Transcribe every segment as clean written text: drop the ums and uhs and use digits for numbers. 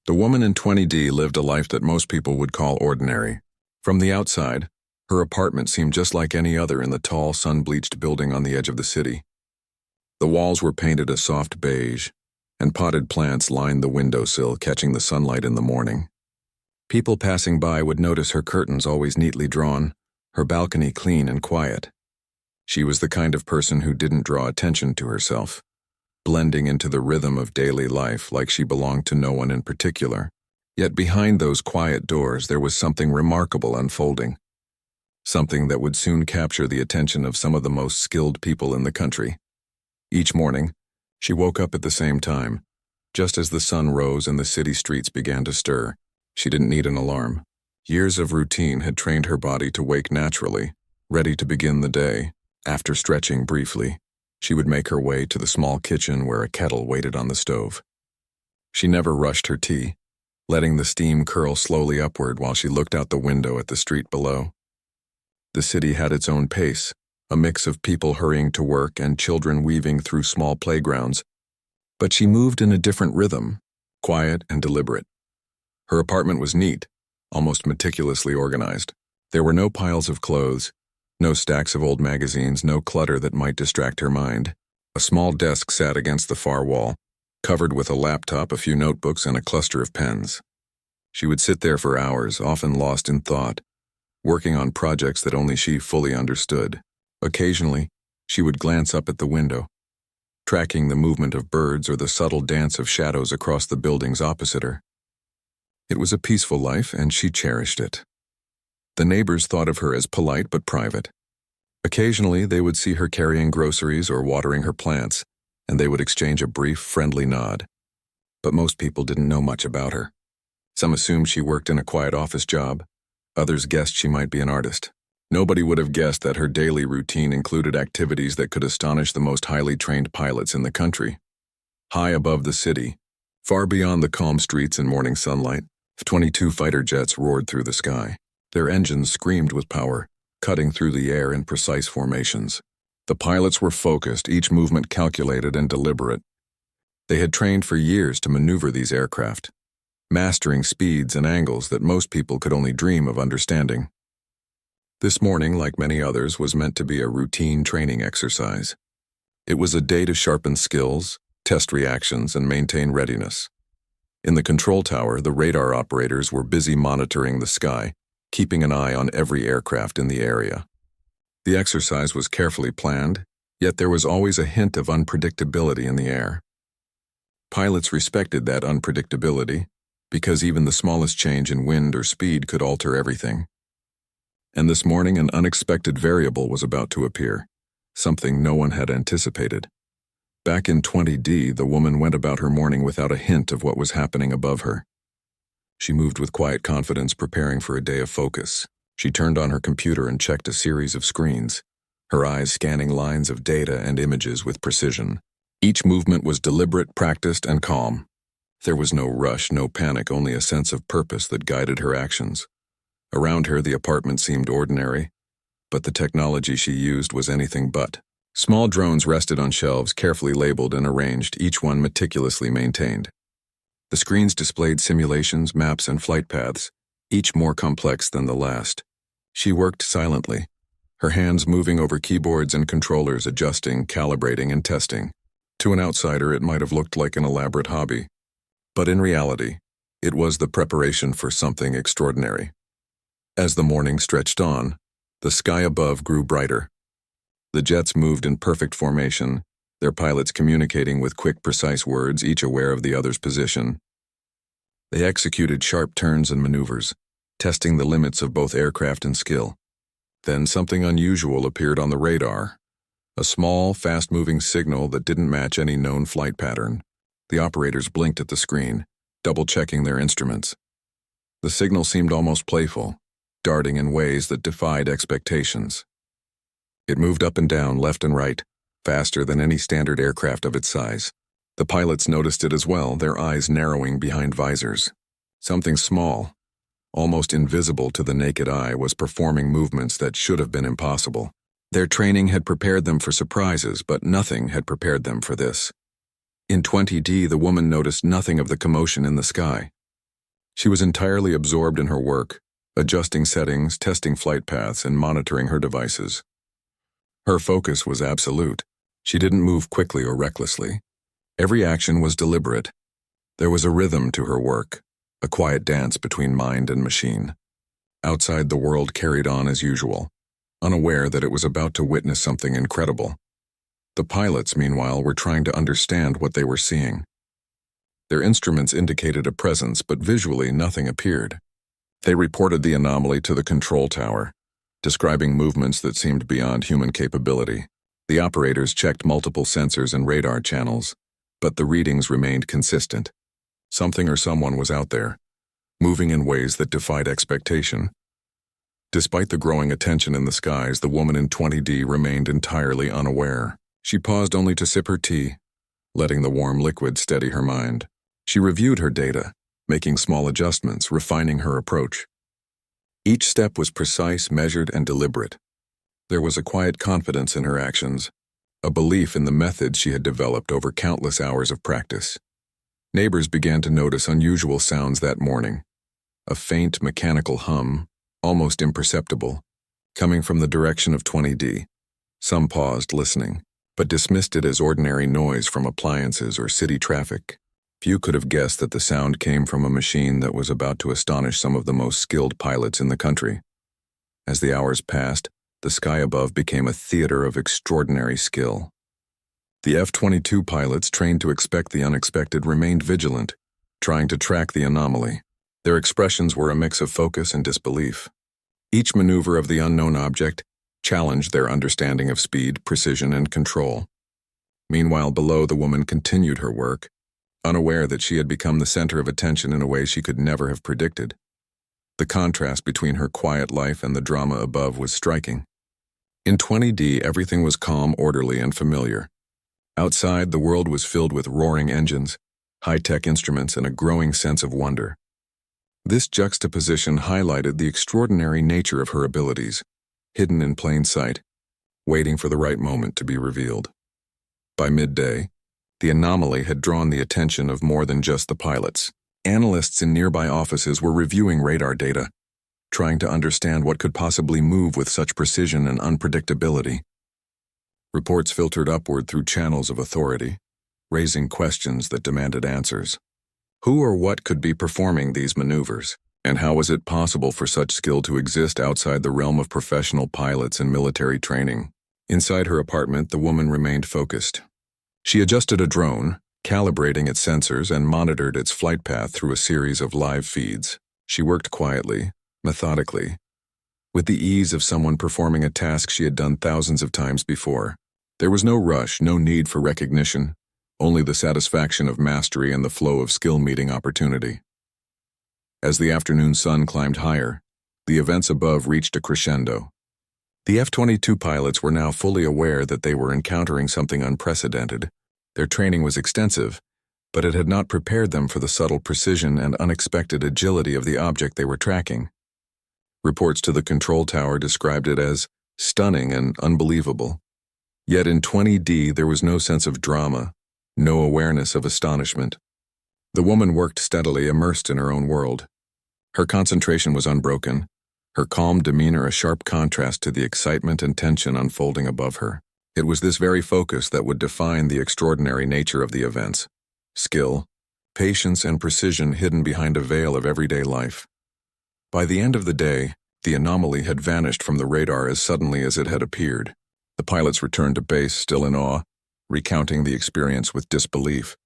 The woman in 20D lived a life that most people would call ordinary. From the outside, her apartment seemed just like any other in the tall, sun-bleached building on the edge of the city. The walls were painted a soft beige, and potted plants lined the windowsill, catching the sunlight in the morning. People passing by would notice her curtains always neatly drawn, her balcony clean and quiet. She was the kind of person who didn't draw attention to herself, blending into the rhythm of daily life like she belonged to no one in particular. Yet behind those quiet doors there was something remarkable unfolding, something that would soon capture the attention of some of the most skilled people in the country. Each morning, she woke up at the same time, just as the sun rose and the city streets began to stir. She didn't need an alarm. Years of routine had trained her body to wake naturally, ready to begin the day. After stretching briefly, she would make her way to the small kitchen where a kettle waited on the stove. She never rushed her tea, letting the steam curl slowly upward while she looked out the window at the street below. The city had its own pace, a mix of people hurrying to work and children weaving through small playgrounds, but she moved in a different rhythm, quiet and deliberate. Her apartment was neat, almost meticulously organized. There were no piles of clothes, no stacks of old magazines, no clutter that might distract her mind. A small desk sat against the far wall, covered with a laptop, a few notebooks, and a cluster of pens. She would sit there for hours, often lost in thought, working on projects that only she fully understood. Occasionally, she would glance up at the window, tracking the movement of birds or the subtle dance of shadows across the buildings opposite her. It was a peaceful life, and she cherished it. The neighbors thought of her as polite but private. Occasionally, they would see her carrying groceries or watering her plants, and they would exchange a brief, friendly nod. But most people didn't know much about her. Some assumed she worked in a quiet office job. Others guessed she might be an artist. Nobody would have guessed that her daily routine included activities that could astonish the most highly trained pilots in the country. High above the city, far beyond the calm streets and morning sunlight, F-22 fighter jets roared through the sky. Their engines screamed with power, cutting through the air in precise formations. The pilots were focused, each movement calculated and deliberate. They had trained for years to maneuver these aircraft, mastering speeds and angles that most people could only dream of understanding. This morning, like many others, was meant to be a routine training exercise. It was a day to sharpen skills, test reactions, and maintain readiness. In the control tower, the radar operators were busy monitoring the sky, keeping an eye on every aircraft in the area. The exercise was carefully planned, yet there was always a hint of unpredictability in the air. Pilots respected that unpredictability, because even the smallest change in wind or speed could alter everything. And this morning an unexpected variable was about to appear, something no one had anticipated. Back in 20D, the woman went about her morning without a hint of what was happening above her. She moved with quiet confidence, preparing for a day of focus. She turned on her computer and checked a series of screens, her eyes scanning lines of data and images with precision. Each movement was deliberate, practiced, and calm. There was no rush, no panic, only a sense of purpose that guided her actions. Around her, the apartment seemed ordinary, but the technology she used was anything but. Small drones rested on shelves, carefully labeled and arranged, each one meticulously maintained. The screens displayed simulations, maps, and flight paths, each more complex than the last. She worked silently, her hands moving over keyboards and controllers, adjusting, calibrating, and testing. To an outsider, it might have looked like an elaborate hobby. But in reality, it was the preparation for something extraordinary. As the morning stretched on, the sky above grew brighter. The jets moved in perfect formation, their pilots communicating with quick, precise words, each aware of the other's position. They executed sharp turns and maneuvers, testing the limits of both aircraft and skill. Then something unusual appeared on the radar, a small, fast-moving signal that didn't match any known flight pattern. The operators blinked at the screen, double-checking their instruments. The signal seemed almost playful, darting in ways that defied expectations. It moved up and down, left and right, faster than any standard aircraft of its size. The pilots noticed it as well, their eyes narrowing behind visors. Something small, almost invisible to the naked eye, was performing movements that should have been impossible. Their training had prepared them for surprises, but nothing had prepared them for this. In 20D, the woman noticed nothing of the commotion in the sky. She was entirely absorbed in her work, adjusting settings, testing flight paths, and monitoring her devices. Her focus was absolute. She didn't move quickly or recklessly. Every action was deliberate. There was a rhythm to her work, a quiet dance between mind and machine. Outside, the world carried on as usual, unaware that it was about to witness something incredible. The pilots, meanwhile, were trying to understand what they were seeing. Their instruments indicated a presence, but visually nothing appeared. They reported the anomaly to the control tower, describing movements that seemed beyond human capability. The operators checked multiple sensors and radar channels, but the readings remained consistent. Something or someone was out there, moving in ways that defied expectation. Despite the growing attention in the skies, the woman in 20D remained entirely unaware. She paused only to sip her tea, letting the warm liquid steady her mind. She reviewed her data, making small adjustments, refining her approach. Each step was precise, measured, and deliberate. There was a quiet confidence in her actions, a belief in the methods she had developed over countless hours of practice. Neighbors began to notice unusual sounds that morning. A faint mechanical hum, almost imperceptible, coming from the direction of 20D. Some paused, listening, but dismissed it as ordinary noise from appliances or city traffic. Few could have guessed that the sound came from a machine that was about to astonish some of the most skilled pilots in the country. As the hours passed, the sky above became a theater of extraordinary skill. The F-22 pilots, trained to expect the unexpected, remained vigilant, trying to track the anomaly. Their expressions were a mix of focus and disbelief. Each maneuver of the unknown object challenged their understanding of speed, precision, and control. Meanwhile, below, the woman continued her work, unaware that she had become the center of attention in a way she could never have predicted. The contrast between her quiet life and the drama above was striking. In 20D, everything was calm, orderly, and familiar. Outside, the world was filled with roaring engines, high-tech instruments, and a growing sense of wonder. This juxtaposition highlighted the extraordinary nature of her abilities, hidden in plain sight, waiting for the right moment to be revealed. By midday, the anomaly had drawn the attention of more than just the pilots. Analysts in nearby offices were reviewing radar data, trying to understand what could possibly move with such precision and unpredictability. Reports filtered upward through channels of authority, raising questions that demanded answers. Who or what could be performing these maneuvers? And how was it possible for such skill to exist outside the realm of professional pilots and military training? Inside her apartment, the woman remained focused. She adjusted a drone, calibrating its sensors, and monitored its flight path through a series of live feeds. She worked quietly, methodically, with the ease of someone performing a task she had done thousands of times before. There was no rush, no need for recognition, only the satisfaction of mastery and the flow of skill meeting opportunity. As the afternoon sun climbed higher, the events above reached a crescendo. The F-22 pilots were now fully aware that they were encountering something unprecedented. Their training was extensive, but it had not prepared them for the subtle precision and unexpected agility of the object they were tracking. Reports to the control tower described it as stunning and unbelievable. Yet in 20D there was no sense of drama, no awareness of astonishment. The woman worked steadily, immersed in her own world. Her concentration was unbroken, her calm demeanor a sharp contrast to the excitement and tension unfolding above her. It was this very focus that would define the extraordinary nature of the events. Skill, patience, and precision hidden behind a veil of everyday life. By the end of the day, the anomaly had vanished from the radar as suddenly as it had appeared. The pilots returned to base, still in awe, recounting the experience with disbelief.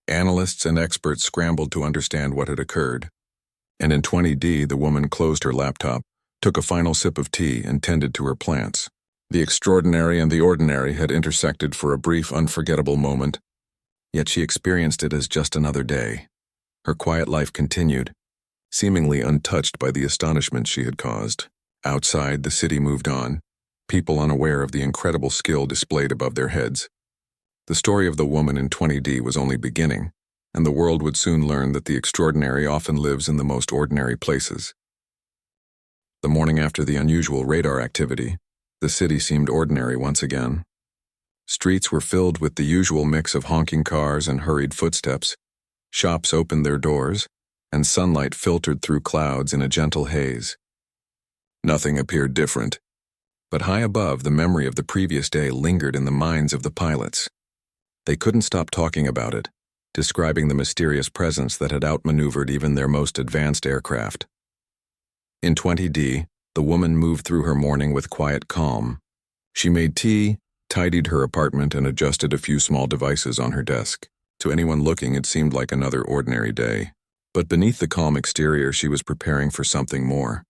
Analysts and experts scrambled to understand what had occurred. And in 20D, the woman closed her laptop, took a final sip of tea, and tended to her plants. The extraordinary and the ordinary had intersected for a brief, unforgettable moment, yet she experienced it as just another day. Her quiet life continued, seemingly untouched by the astonishment she had caused. Outside, the city moved on, people unaware of the incredible skill displayed above their heads. The story of the woman in 20D was only beginning, and the world would soon learn that the extraordinary often lives in the most ordinary places. The morning after the unusual radar activity, the city seemed ordinary once again. Streets were filled with the usual mix of honking cars and hurried footsteps. Shops opened their doors, and sunlight filtered through clouds in a gentle haze. Nothing appeared different, but high above, the memory of the previous day lingered in the minds of the pilots. They couldn't stop talking about it, describing the mysterious presence that had outmaneuvered even their most advanced aircraft. In 20D, the woman moved through her morning with quiet calm. She made tea, tidied her apartment, and adjusted a few small devices on her desk. To anyone looking, it seemed like another ordinary day. But beneath the calm exterior, she was preparing for something more.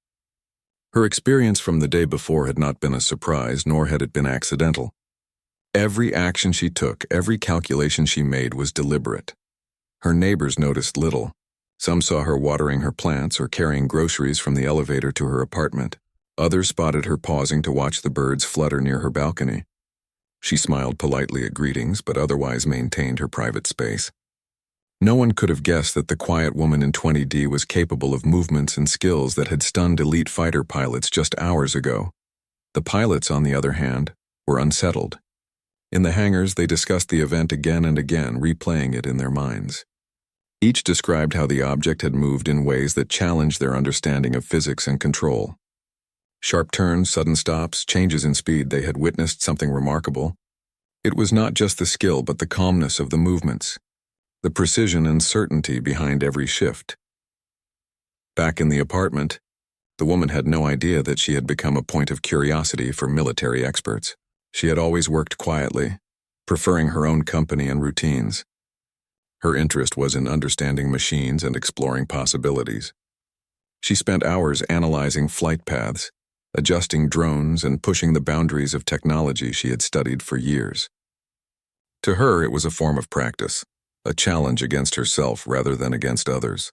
Her experience from the day before had not been a surprise, nor had it been accidental. Every action she took, every calculation she made was deliberate. Her neighbors noticed little. Some saw her watering her plants or carrying groceries from the elevator to her apartment. Others spotted her pausing to watch the birds flutter near her balcony. She smiled politely at greetings, but otherwise maintained her private space. No one could have guessed that the quiet woman in 20D was capable of movements and skills that had stunned elite fighter pilots just hours ago. The pilots, on the other hand, were unsettled. In the hangars, they discussed the event again and again, replaying it in their minds. Each described how the object had moved in ways that challenged their understanding of physics and control. Sharp turns, sudden stops, changes in speed, they had witnessed something remarkable. It was not just the skill, but the calmness of the movements, the precision and certainty behind every shift. Back in the apartment, the woman had no idea that she had become a point of curiosity for military experts. She had always worked quietly, preferring her own company and routines. Her interest was in understanding machines and exploring possibilities. She spent hours analyzing flight paths, adjusting drones, and pushing the boundaries of technology she had studied for years. To her, it was a form of practice, a challenge against herself rather than against others.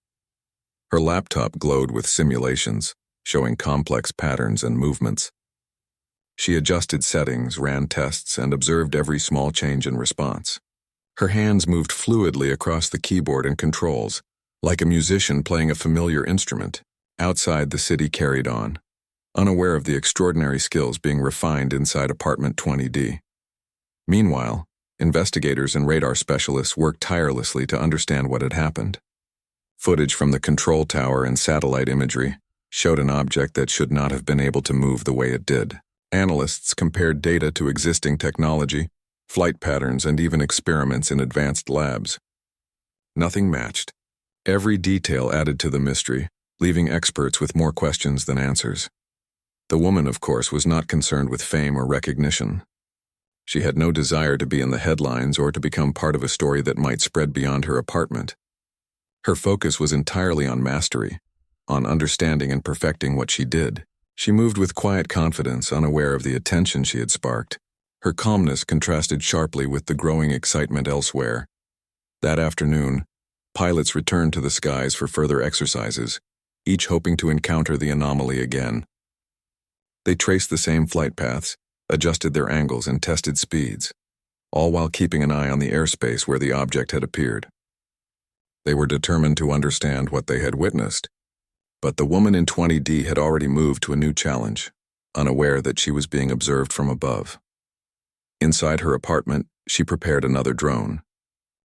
Her laptop glowed with simulations, showing complex patterns and movements. She adjusted settings, ran tests, and observed every small change in response. Her hands moved fluidly across the keyboard and controls, like a musician playing a familiar instrument. Outside, the city carried on, unaware of the extraordinary skills being refined inside apartment 20D. Meanwhile, investigators and radar specialists worked tirelessly to understand what had happened. Footage from the control tower and satellite imagery showed an object that should not have been able to move the way it did. Analysts compared data to existing technology, flight patterns, and even experiments in advanced labs. Nothing matched. Every detail added to the mystery, leaving experts with more questions than answers. The woman, of course, was not concerned with fame or recognition. She had no desire to be in the headlines or to become part of a story that might spread beyond her apartment. Her focus was entirely on mastery, on understanding and perfecting what she did. She moved with quiet confidence, unaware of the attention she had sparked. Her calmness contrasted sharply with the growing excitement elsewhere. That afternoon, pilots returned to the skies for further exercises, each hoping to encounter the anomaly again. They traced the same flight paths, adjusted their angles, and tested speeds, all while keeping an eye on the airspace where the object had appeared. They were determined to understand what they had witnessed, but the woman in 20D had already moved to a new challenge, unaware that she was being observed from above. Inside her apartment, she prepared another drone.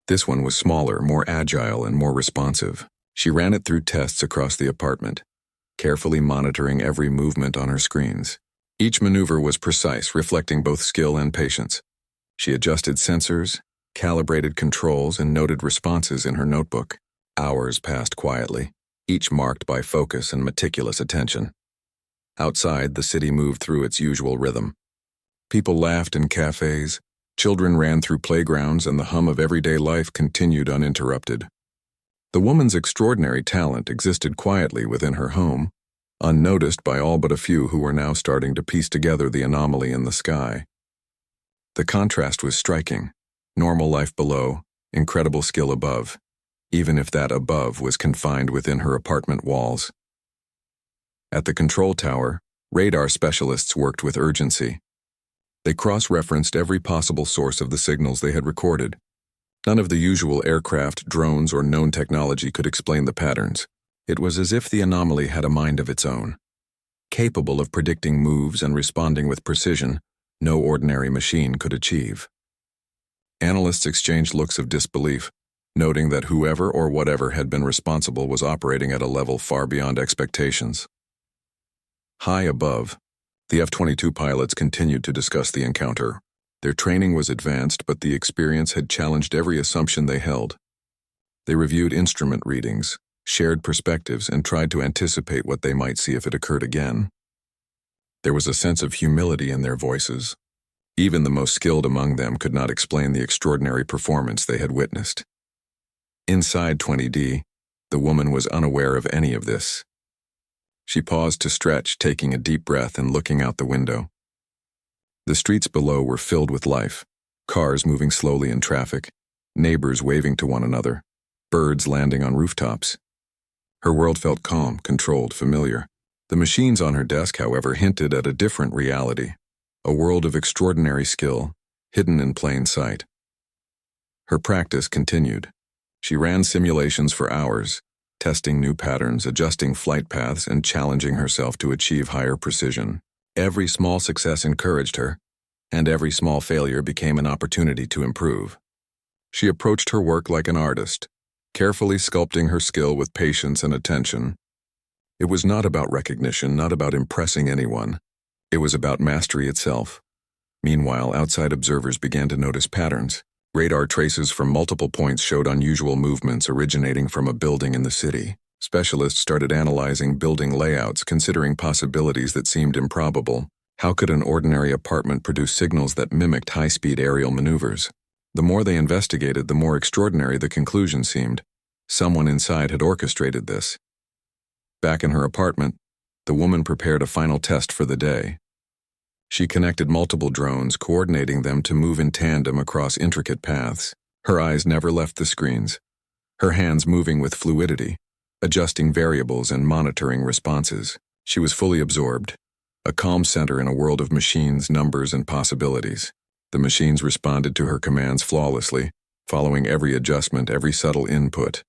This one was smaller, more agile, and more responsive. She ran it through tests across the apartment, carefully monitoring every movement on her screens. Each maneuver was precise, reflecting both skill and patience. She adjusted sensors, calibrated controls, and noted responses in her notebook. Hours passed quietly, each marked by focus and meticulous attention. Outside, the city moved through its usual rhythm. People laughed in cafes, children ran through playgrounds, and the hum of everyday life continued uninterrupted. The woman's extraordinary talent existed quietly within her home, unnoticed by all but a few who were now starting to piece together the anomaly in the sky. The contrast was striking. Normal life below, incredible skill above, even if that above was confined within her apartment walls. At the control tower, radar specialists worked with urgency. They cross-referenced every possible source of the signals they had recorded. None of the usual aircraft, drones, or known technology could explain the patterns. It was as if the anomaly had a mind of its own, capable of predicting moves and responding with precision no ordinary machine could achieve. Analysts exchanged looks of disbelief, noting that whoever or whatever had been responsible was operating at a level far beyond expectations. High above, the F-22 pilots continued to discuss the encounter. Their training was advanced, but the experience had challenged every assumption they held. They reviewed instrument readings, shared perspectives, and tried to anticipate what they might see if it occurred again. There was a sense of humility in their voices. Even the most skilled among them could not explain the extraordinary performance they had witnessed. Inside 20D, the woman was unaware of any of this. She paused to stretch, taking a deep breath and looking out the window. The streets below were filled with life, cars moving slowly in traffic, neighbors waving to one another, birds landing on rooftops. Her world felt calm, controlled, familiar. The machines on her desk, however, hinted at a different reality, a world of extraordinary skill, hidden in plain sight. Her practice continued. She ran simulations for hours, testing new patterns, adjusting flight paths, and challenging herself to achieve higher precision. Every small success encouraged her, and every small failure became an opportunity to improve. She approached her work like an artist, carefully sculpting her skill with patience and attention. It was not about recognition, not about impressing anyone. It was about mastery itself. Meanwhile, outside observers began to notice patterns. Radar traces from multiple points showed unusual movements originating from a building in the city. Specialists started analyzing building layouts, considering possibilities that seemed improbable. How could an ordinary apartment produce signals that mimicked high-speed aerial maneuvers? The more they investigated, the more extraordinary the conclusion seemed. Someone inside had orchestrated this. Back in her apartment, the woman prepared a final test for the day. She connected multiple drones, coordinating them to move in tandem across intricate paths. Her eyes never left the screens, her hands moving with fluidity, adjusting variables and monitoring responses. She was fully absorbed, a calm center in a world of machines, numbers, and possibilities. The machines responded to her commands flawlessly, following every adjustment, every subtle input.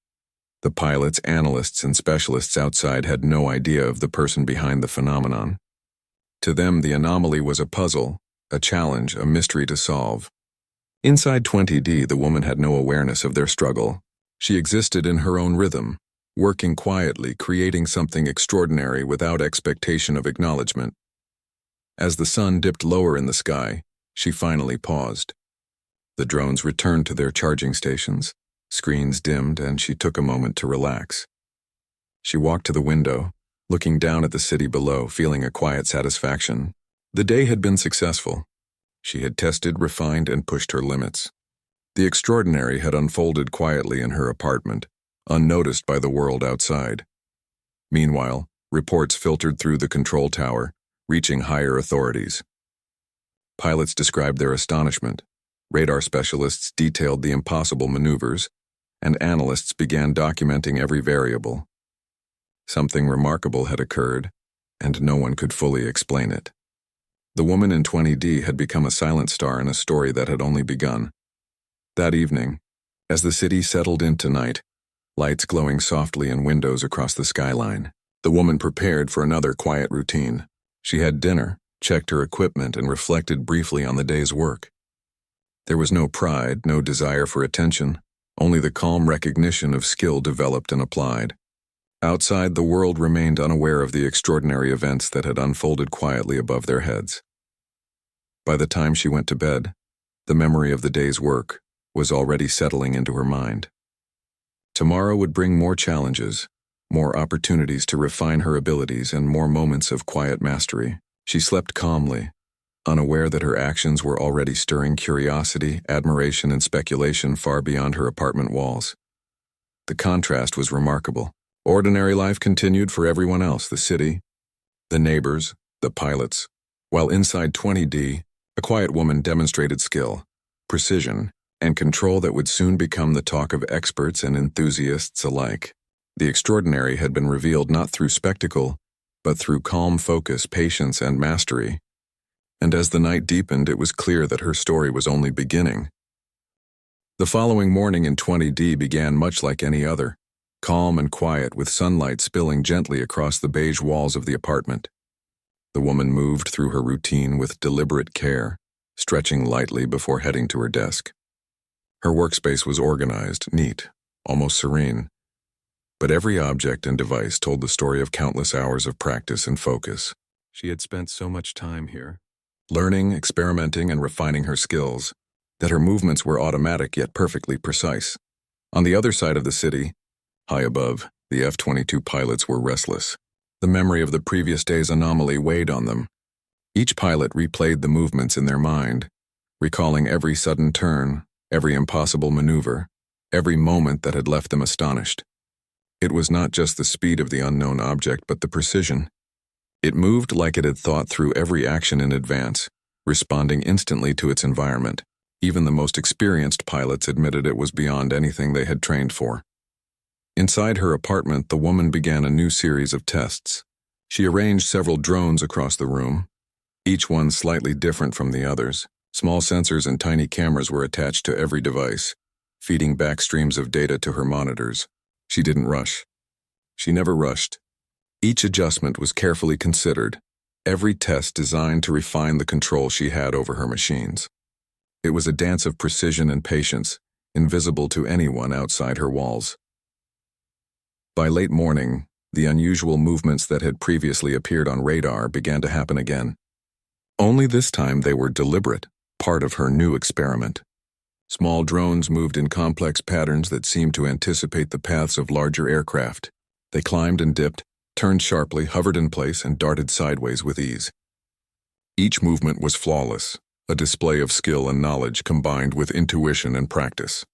The pilots, analysts, and specialists outside had no idea of the person behind the phenomenon. To them, the anomaly was a puzzle, a challenge, a mystery to solve. Inside 20D, the woman had no awareness of their struggle. She existed in her own rhythm, working quietly, creating something extraordinary without expectation of acknowledgement. As the sun dipped lower in the sky, she finally paused. The drones returned to their charging stations, screens dimmed, and she took a moment to relax. She walked to the window, looking down at the city below, feeling a quiet satisfaction. The day had been successful. She had tested, refined, and pushed her limits. The extraordinary had unfolded quietly in her apartment, unnoticed by the world outside. Meanwhile, reports filtered through the control tower, reaching higher authorities. Pilots described their astonishment, radar specialists detailed the impossible maneuvers, and analysts began documenting every variable. Something remarkable had occurred, and no one could fully explain it. The woman in 20D had become a silent star in a story that had only begun. That evening, as the city settled into night, lights glowing softly in windows across the skyline, the woman prepared for another quiet routine. She had dinner, checked her equipment, and reflected briefly on the day's work. There was no pride, no desire for attention, only the calm recognition of skill developed and applied. Outside, the world remained unaware of the extraordinary events that had unfolded quietly above their heads. By the time she went to bed, the memory of the day's work was already settling into her mind. Tomorrow would bring more challenges, more opportunities to refine her abilities, and more moments of quiet mastery. She slept calmly, unaware that her actions were already stirring curiosity, admiration, and speculation far beyond her apartment walls. The contrast was remarkable. Ordinary life continued for everyone else, the city, the neighbors, the pilots, while inside 20D, a quiet woman demonstrated skill, precision, and control that would soon become the talk of experts and enthusiasts alike. The extraordinary had been revealed not through spectacle, but through calm focus, patience, and mastery. And as the night deepened, it was clear that her story was only beginning. The following morning in 20D began much like any other, calm and quiet, with sunlight spilling gently across the beige walls of the apartment. The woman moved through her routine with deliberate care, stretching lightly before heading to her desk. Her workspace was organized, neat, almost serene. But every object and device told the story of countless hours of practice and focus. She had spent so much time here, learning, experimenting, and refining her skills, that her movements were automatic yet perfectly precise. On the other side of the city, high above, the F-22 pilots were restless. The memory of the previous day's anomaly weighed on them. Each pilot replayed the movements in their mind, recalling every sudden turn, every impossible maneuver, every moment that had left them astonished. It was not just the speed of the unknown object, but the precision. It moved like it had thought through every action in advance, responding instantly to its environment. Even the most experienced pilots admitted it was beyond anything they had trained for. Inside her apartment, the woman began a new series of tests. She arranged several drones across the room, each one slightly different from the others. Small sensors and tiny cameras were attached to every device, feeding back streams of data to her monitors. She didn't rush. She never rushed. Each adjustment was carefully considered, every test designed to refine the control she had over her machines. It was a dance of precision and patience, invisible to anyone outside her walls. By late morning, the unusual movements that had previously appeared on radar began to happen again. Only this time they were deliberate, part of her new experiment. Small drones moved in complex patterns that seemed to anticipate the paths of larger aircraft. They climbed and dipped, turned sharply, hovered in place, and darted sideways with ease. Each movement was flawless, a display of skill and knowledge combined with intuition and practice.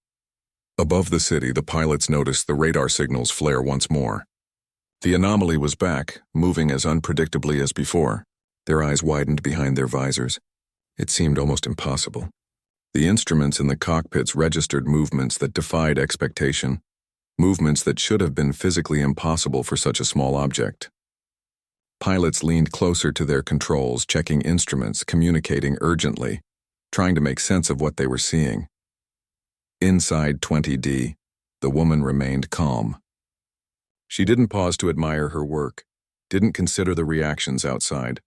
Above the city, the pilots noticed the radar signals flare once more. The anomaly was back, moving as unpredictably as before. Their eyes widened behind their visors. It seemed almost impossible. The instruments in the cockpits registered movements that defied expectation, movements that should have been physically impossible for such a small object. Pilots leaned closer to their controls, checking instruments, communicating urgently, trying to make sense of what they were seeing. Inside 20D, the woman remained calm. She didn't pause to admire her work, didn't consider the reactions outside.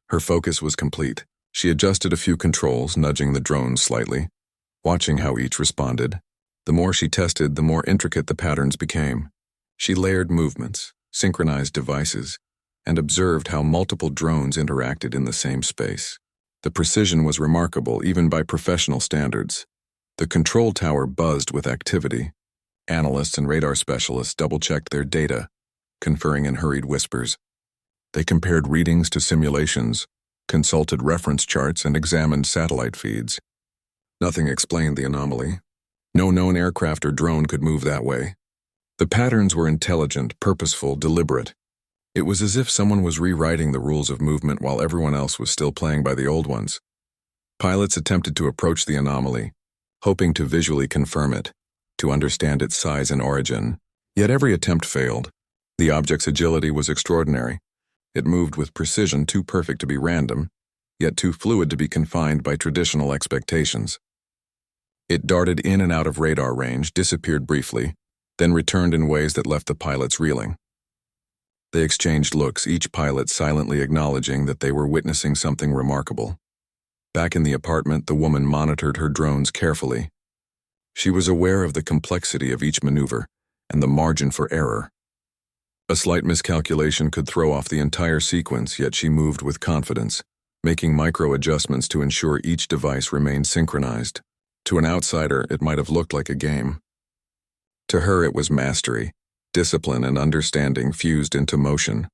Her focus was complete. She adjusted a few controls, nudging the drones slightly, watching how each responded. The more she tested, the more intricate the patterns became. She layered movements, synchronized devices, and observed how multiple drones interacted in the same space. The precision was remarkable, even by professional standards. The control tower buzzed with activity. Analysts and radar specialists double-checked their data, conferring in hurried whispers. They compared readings to simulations, consulted reference charts, and examined satellite feeds. Nothing explained the anomaly. No known aircraft or drone could move that way. The patterns were intelligent, purposeful, deliberate. It was as if someone was rewriting the rules of movement while everyone else was still playing by the old ones. Pilots attempted to approach the anomaly, hoping to visually confirm it, to understand its size and origin. Yet every attempt failed. The object's agility was extraordinary. It moved with precision too perfect to be random, yet too fluid to be confined by traditional expectations. It darted in and out of radar range, disappeared briefly, then returned in ways that left the pilots reeling. They exchanged looks, each pilot silently acknowledging that they were witnessing something remarkable. Back in the apartment, the woman monitored her drones carefully. She was aware of the complexity of each maneuver and the margin for error. A slight miscalculation could throw off the entire sequence, yet she moved with confidence, making micro-adjustments to ensure each device remained synchronized. To an outsider, it might have looked like a game. To her, it was mastery, discipline, and understanding fused into motion.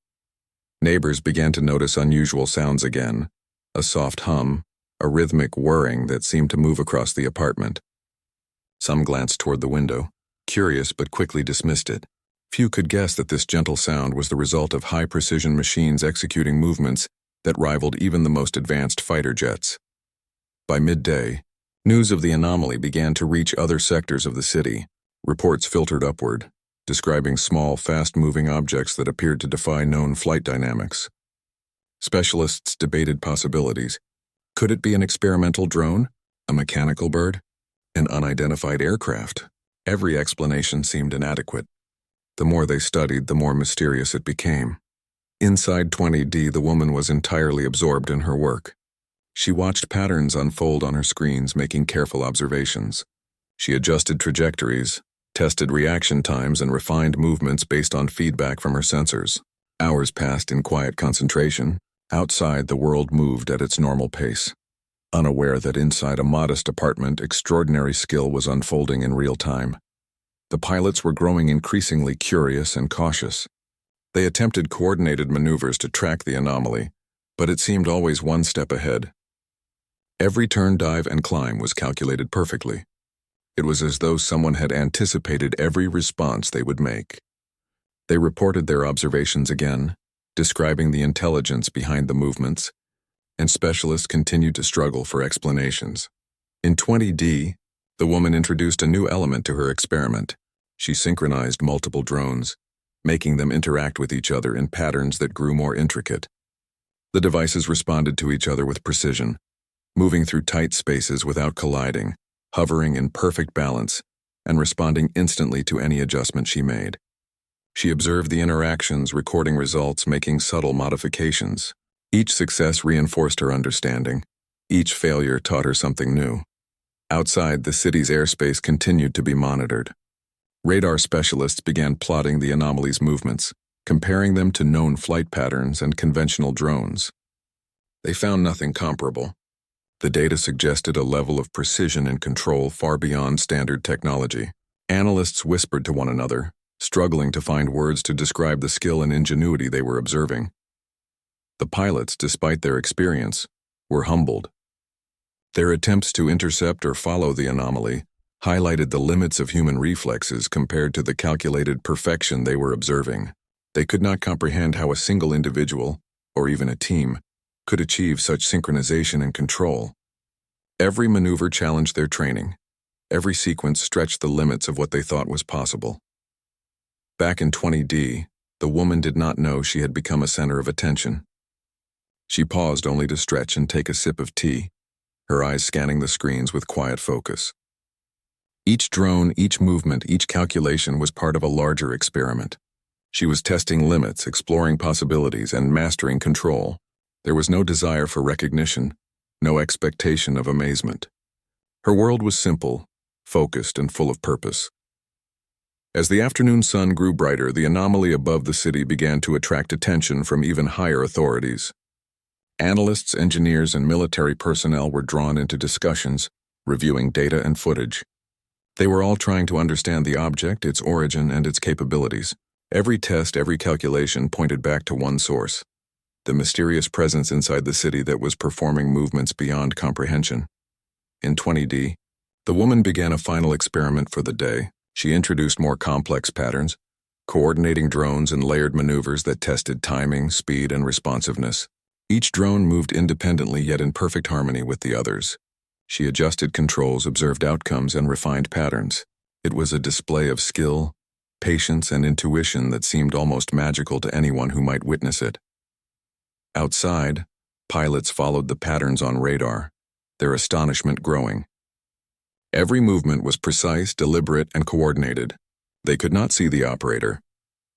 Neighbors began to notice unusual sounds again, a soft hum, a rhythmic whirring that seemed to move across the apartment. Some glanced toward the window, curious but quickly dismissed it. Few could guess that this gentle sound was the result of high-precision machines executing movements that rivaled even the most advanced fighter jets. By midday, news of the anomaly began to reach other sectors of the city. Reports filtered upward, describing small, fast-moving objects that appeared to defy known flight dynamics. Specialists debated possibilities. Could it be an experimental drone? A mechanical bird? An unidentified aircraft? Every explanation seemed inadequate. The more they studied, the more mysterious it became. Inside 20D, the woman was entirely absorbed in her work. She watched patterns unfold on her screens, making careful observations. She adjusted trajectories, tested reaction times, and refined movements based on feedback from her sensors. Hours passed in quiet concentration. Outside, the world moved at its normal pace. Unaware that inside a modest apartment, extraordinary skill was unfolding in real time. The pilots were growing increasingly curious and cautious. They attempted coordinated maneuvers to track the anomaly, but it seemed always one step ahead. Every turn, dive, and climb was calculated perfectly. It was as though someone had anticipated every response they would make. They reported their observations again, describing the intelligence behind the movements, and specialists continued to struggle for explanations. In 20D, the woman introduced a new element to her experiment. She synchronized multiple drones, making them interact with each other in patterns that grew more intricate. The devices responded to each other with precision, moving through tight spaces without colliding, hovering in perfect balance, and responding instantly to any adjustment she made. She observed the interactions, recording results, making subtle modifications. Each success reinforced her understanding. Each failure taught her something new. Outside, the city's airspace continued to be monitored. Radar specialists began plotting the anomaly's movements, comparing them to known flight patterns and conventional drones. They found nothing comparable. The data suggested a level of precision and control far beyond standard technology. Analysts whispered to one another, struggling to find words to describe the skill and ingenuity they were observing. The pilots, despite their experience, were humbled. Their attempts to intercept or follow the anomaly highlighted the limits of human reflexes compared to the calculated perfection they were observing. They could not comprehend how a single individual, or even a team, could achieve such synchronization and control. Every maneuver challenged their training. Every sequence stretched the limits of what they thought was possible. Back in 20D, the woman did not know she had become a center of attention. She paused only to stretch and take a sip of tea, her eyes scanning the screens with quiet focus. Each drone, each movement, each calculation was part of a larger experiment. She was testing limits, exploring possibilities, and mastering control. There was no desire for recognition, no expectation of amazement. Her world was simple, focused, and full of purpose. As the afternoon sun grew brighter, the anomaly above the city began to attract attention from even higher authorities. Analysts, engineers, and military personnel were drawn into discussions, reviewing data and footage. They were all trying to understand the object, its origin, and its capabilities. Every test, every calculation pointed back to one source: the mysterious presence inside the city that was performing movements beyond comprehension. In 20D, the woman began a final experiment for the day. She introduced more complex patterns, coordinating drones and layered maneuvers that tested timing, speed, and responsiveness. Each drone moved independently yet in perfect harmony with the others. She adjusted controls, observed outcomes, and refined patterns. It was a display of skill, patience, and intuition that seemed almost magical to anyone who might witness it. Outside, pilots followed the patterns on radar, their astonishment growing. Every movement was precise, deliberate, and coordinated. They could not see the operator,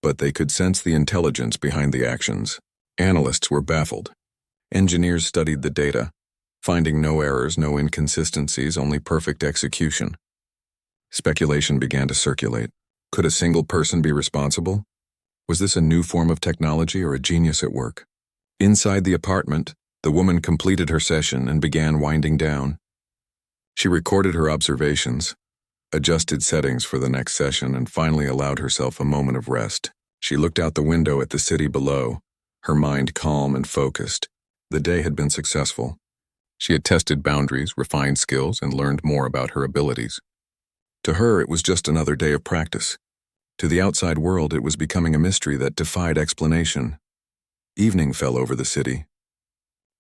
but they could sense the intelligence behind the actions. Analysts were baffled. Engineers studied the data, finding no errors, no inconsistencies, only perfect execution. Speculation began to circulate. Could a single person be responsible? Was this a new form of technology or a genius at work? Inside the apartment, the woman completed her session and began winding down. She recorded her observations, adjusted settings for the next session, and finally allowed herself a moment of rest. She looked out the window at the city below, her mind calm and focused. The day had been successful. She had tested boundaries, refined skills, and learned more about her abilities. To her, it was just another day of practice. To the outside world, it was becoming a mystery that defied explanation. Evening fell over the city.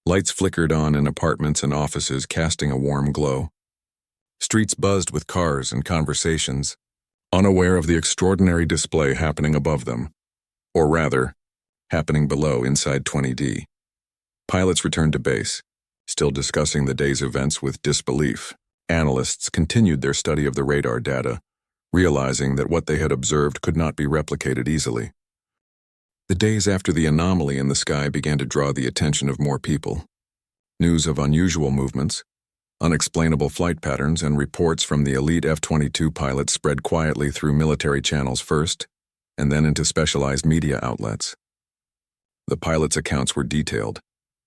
Lights flickered on in apartments and offices, casting a warm glow. Streets buzzed with cars and conversations, unaware of the extraordinary display happening above them, or rather, happening below inside 20D. Pilots returned to base, still discussing the day's events with disbelief. Analysts continued their study of the radar data, realizing that what they had observed could not be replicated easily. The days after the anomaly in the sky began to draw the attention of more people. News of unusual movements, Unexplainable flight patterns and reports from the elite F-22 pilots spread quietly through military channels first, and then into specialized media outlets. The pilots' accounts were detailed,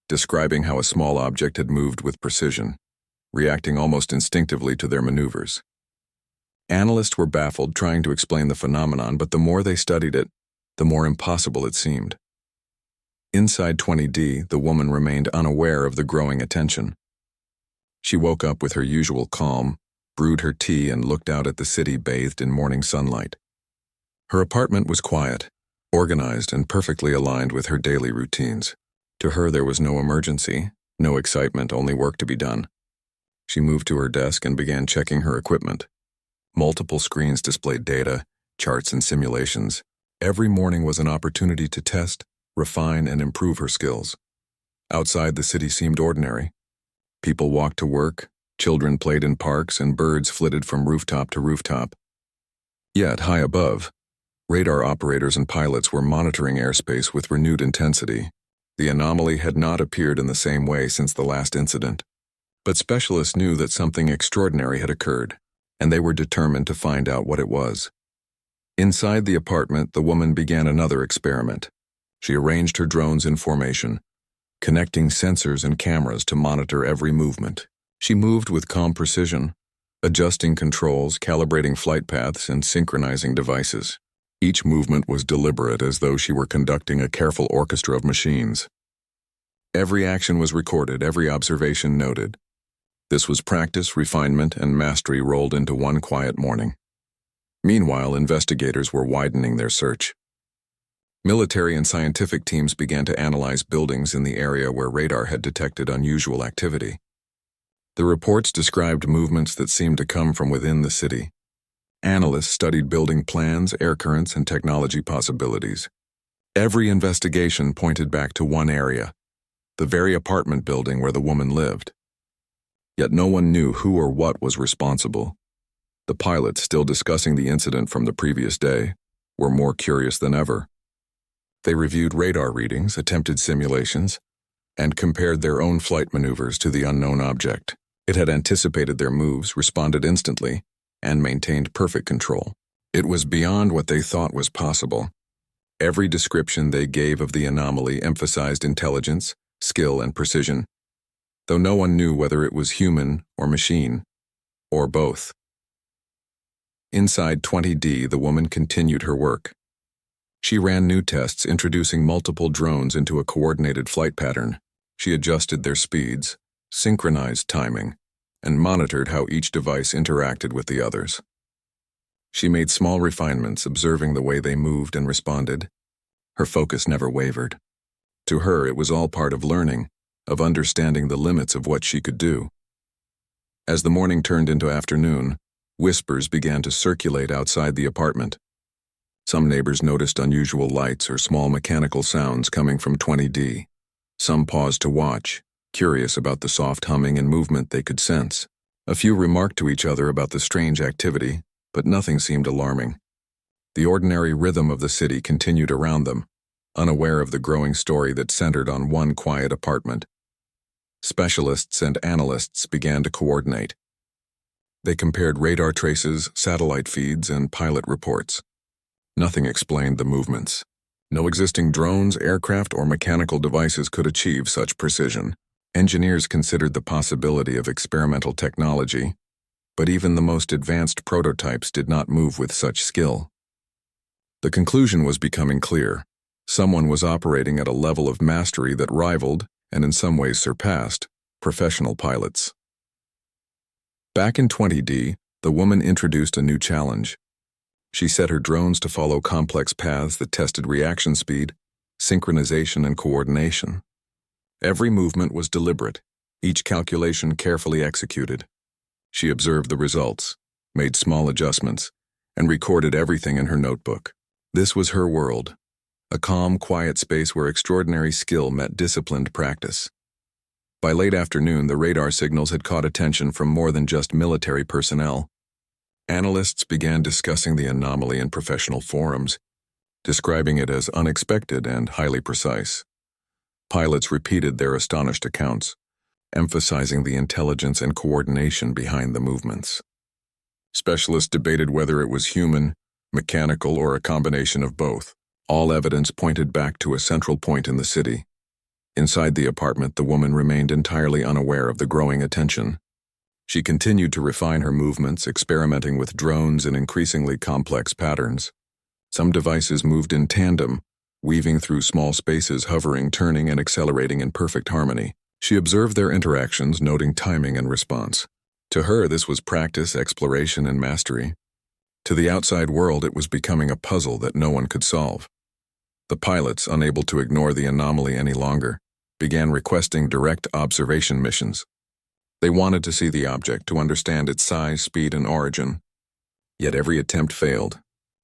describing how a small object had moved with precision, reacting almost instinctively to their maneuvers. Analysts were baffled trying to explain the phenomenon, but the more they studied it, the more impossible it seemed. Inside 20D, the woman remained unaware of the growing attention. She woke up with her usual calm, brewed her tea, and looked out at the city bathed in morning sunlight. Her apartment was quiet, organized, and perfectly aligned with her daily routines. To her, there was no emergency, no excitement, only work to be done. She moved to her desk and began checking her equipment. Multiple screens displayed data, charts, and simulations. Every morning was an opportunity to test, refine, and improve her skills. Outside, the city seemed ordinary. People walked to work, children played in parks, and birds flitted from rooftop to rooftop. Yet, high above, radar operators and pilots were monitoring airspace with renewed intensity. The anomaly had not appeared in the same way since the last incident. But specialists knew that something extraordinary had occurred, and they were determined to find out what it was. Inside the apartment, the woman began another experiment. She arranged her drones in formation, connecting sensors and cameras to monitor every movement. She moved with calm precision, adjusting controls, calibrating flight paths, and synchronizing devices. Each movement was deliberate, as though she were conducting a careful orchestra of machines. Every action was recorded, every observation noted. This was practice, refinement, and mastery rolled into one quiet morning. Meanwhile, investigators were widening their search. Military and scientific teams began to analyze buildings in the area where radar had detected unusual activity. The reports described movements that seemed to come from within the city. Analysts studied building plans, air currents, and technology possibilities. Every investigation pointed back to one area, the very apartment building where the woman lived. Yet no one knew who or what was responsible. The pilots, still discussing the incident from the previous day, were more curious than ever. They reviewed radar readings, attempted simulations, and compared their own flight maneuvers to the unknown object. It had anticipated their moves, responded instantly, and maintained perfect control. It was beyond what they thought was possible. Every description they gave of the anomaly emphasized intelligence, skill, and precision, though no one knew whether it was human or machine, or both. Inside 20D, the woman continued her work. She ran new tests, introducing multiple drones into a coordinated flight pattern. She adjusted their speeds, synchronized timing, and monitored how each device interacted with the others. She made small refinements, observing the way they moved and responded. Her focus never wavered. To her, it was all part of learning, of understanding the limits of what she could do. As the morning turned into afternoon, whispers began to circulate outside the apartment. Some neighbors noticed unusual lights or small mechanical sounds coming from 20D. Some paused to watch, curious about the soft humming and movement they could sense. A few remarked to each other about the strange activity, but nothing seemed alarming. The ordinary rhythm of the city continued around them, unaware of the growing story that centered on one quiet apartment. Specialists and analysts began to coordinate. They compared radar traces, satellite feeds, and pilot reports. Nothing explained the movements. No existing drones, aircraft, or mechanical devices could achieve such precision. Engineers considered the possibility of experimental technology, but even the most advanced prototypes did not move with such skill. The conclusion was becoming clear. Someone was operating at a level of mastery that rivaled, and in some ways surpassed, professional pilots. Back in 20D, the woman introduced a new challenge. She set her drones to follow complex paths that tested reaction speed, synchronization, and coordination. Every movement was deliberate, each calculation carefully executed. She observed the results, made small adjustments, and recorded everything in her notebook. This was her world, a calm, quiet space where extraordinary skill met disciplined practice. By late afternoon, the radar signals had caught attention from more than just military personnel. Analysts began discussing the anomaly in professional forums, describing it as unexpected and highly precise. Pilots repeated their astonished accounts, emphasizing the intelligence and coordination behind the movements. Specialists debated whether it was human, mechanical, or a combination of both. All evidence pointed back to a central point in the city. Inside the apartment, the woman remained entirely unaware of the growing attention. She continued to refine her movements, experimenting with drones in increasingly complex patterns. Some devices moved in tandem, weaving through small spaces, hovering, turning, and accelerating in perfect harmony. She observed their interactions, noting timing and response. To her, this was practice, exploration, and mastery. To the outside world, it was becoming a puzzle that no one could solve. The pilots, unable to ignore the anomaly any longer, began requesting direct observation missions. They wanted to see the object, to understand its size, speed, and origin. Yet every attempt failed.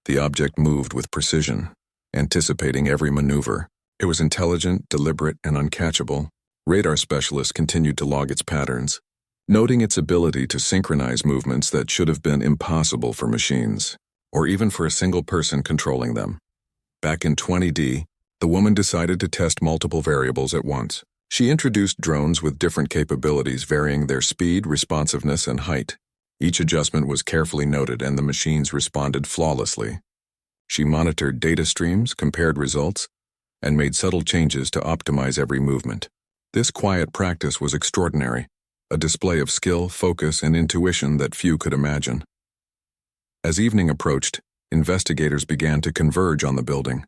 The object moved with precision, anticipating every maneuver. It was intelligent, deliberate, and uncatchable. Radar specialists continued to log its patterns, noting its ability to synchronize movements that should have been impossible for machines, or even for a single person controlling them. Back in 20D, the woman decided to test multiple variables at once. She introduced drones with different capabilities, varying their speed, responsiveness, and height. Each adjustment was carefully noted, and the machines responded flawlessly. She monitored data streams, compared results, and made subtle changes to optimize every movement. This quiet practice was extraordinary, a display of skill, focus, and intuition that few could imagine. As evening approached, investigators began to converge on the building.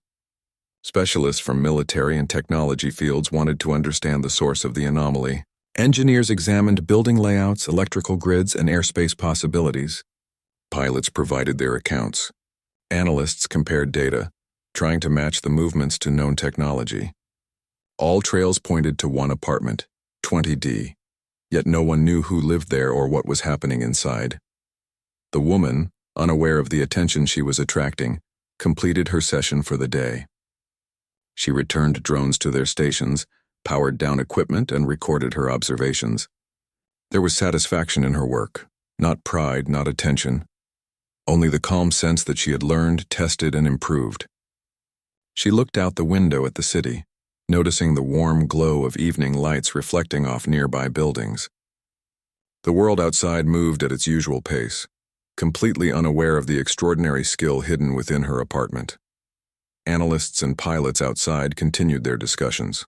Specialists from military and technology fields wanted to understand the source of the anomaly. Engineers examined building layouts, electrical grids, and airspace possibilities. Pilots provided their accounts. Analysts compared data, trying to match the movements to known technology. All trails pointed to one apartment, 20D, yet no one knew who lived there or what was happening inside. The woman, unaware of the attention she was attracting, completed her session for the day. She returned drones to their stations, powered down equipment, and recorded her observations. There was satisfaction in her work, not pride, not attention, only the calm sense that she had learned, tested, and improved. She looked out the window at the city, noticing the warm glow of evening lights reflecting off nearby buildings. The world outside moved at its usual pace, completely unaware of the extraordinary skill hidden within her apartment. Analysts and pilots outside continued their discussions.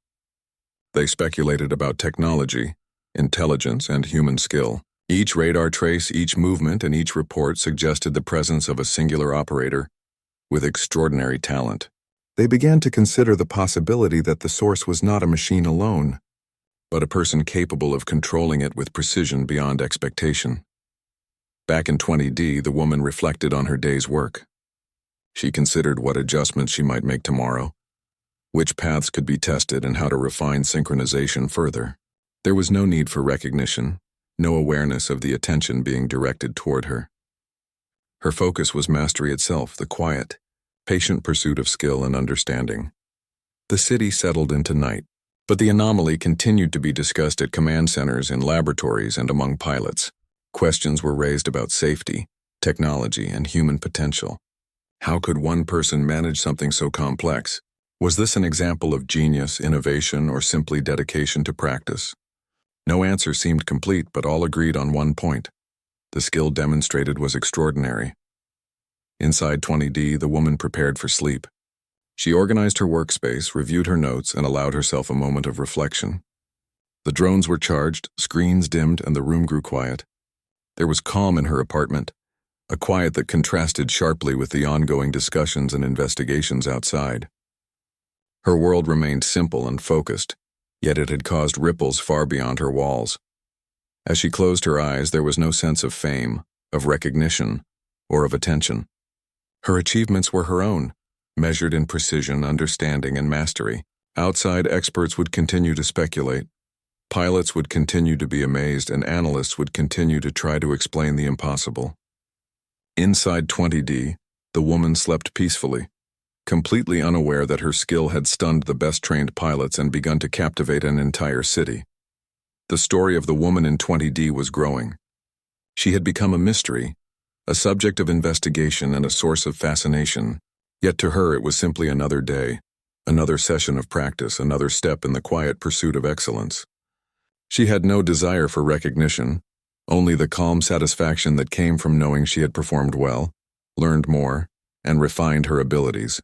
They speculated about technology, intelligence, and human skill. Each radar trace, each movement, and each report suggested the presence of a singular operator with extraordinary talent. They began to consider the possibility that the source was not a machine alone, but a person capable of controlling it with precision beyond expectation. Back in 20D, the woman reflected on her day's work. She considered what adjustments she might make tomorrow, which paths could be tested, and how to refine synchronization further. There was no need for recognition, no awareness of the attention being directed toward her. Her focus was mastery itself, the quiet, patient pursuit of skill and understanding. The city settled into night, but the anomaly continued to be discussed at command centers, in laboratories, and among pilots. Questions were raised about safety, technology, and human potential. How could one person manage something so complex? Was this an example of genius, innovation, or simply dedication to practice? No answer seemed complete, but all agreed on one point. The skill demonstrated was extraordinary. Inside 20D, the woman prepared for sleep. She organized her workspace, reviewed her notes, and allowed herself a moment of reflection. The drones were charged, screens dimmed, and the room grew quiet. There was calm in her apartment, a quiet that contrasted sharply with the ongoing discussions and investigations outside. Her world remained simple and focused, yet it had caused ripples far beyond her walls. As she closed her eyes, there was no sense of fame, of recognition, or of attention. Her achievements were her own, measured in precision, understanding, and mastery. Outside experts would continue to speculate. Pilots would continue to be amazed, and analysts would continue to try to explain the impossible. Inside 20D, the woman slept peacefully, completely unaware that her skill had stunned the best-trained pilots and begun to captivate an entire city. The story of the woman in 20D was growing. She had become a mystery, a subject of investigation and a source of fascination. Yet to her it was simply another day, another session of practice, another step in the quiet pursuit of excellence. She had no desire for recognition, only the calm satisfaction that came from knowing she had performed well, learned more, and refined her abilities.